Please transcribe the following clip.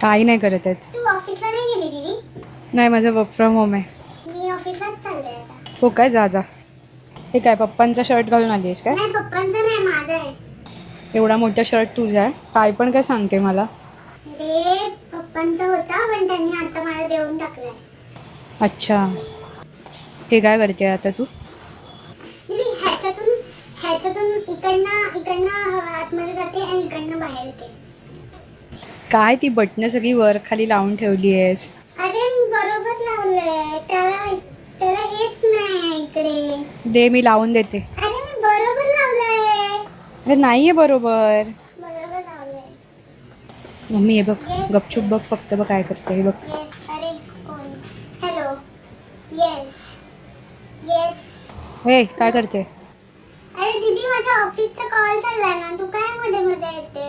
काही नाही करत आहेत. तू ऑफिसला नाही गेली दीदी? नाही, माझं वर्क फ्रॉम होम आहे. मी ऑफिसलाच चालले आता. हो काय, जा जा. हे काय पप्पांचा शर्ट घालून आली आहेस काय? नाही, पप्पांचं नाही, माझं आहे. एवढा मोठा शर्ट तुझा आहे? काय पण काय सांगते मला. ते पप्पांचा होता, पण त्यांनी आता मला देऊन टाकलाय. अच्छा, हे काय करते आता तू? दीदी ह्याच्यातून इकडनं हवा आतमध्ये जाते आणि इकडनं बाहेर येते. काय ती बटणं सगळी वर खाली लावून ठेवली आहेस? अरे मी बरोबर लावलंय, त्याला हेच नाही इकडे. दे, मी लावून देते. अरे मी बरोबर लावलंय. अरे नाही आहे बरोबर. बरोबर लावलंय. मम्मी हे बघ, गपचूप बघ, फक्त बघ काय करते हे बघ. येस. अरे कोण? हॅलो. येस. येस. हे काय करते? अरे दीदी, माझ्या ऑफिसचा कॉल चाललाय ना, तू काय मध्ये मध्ये येते?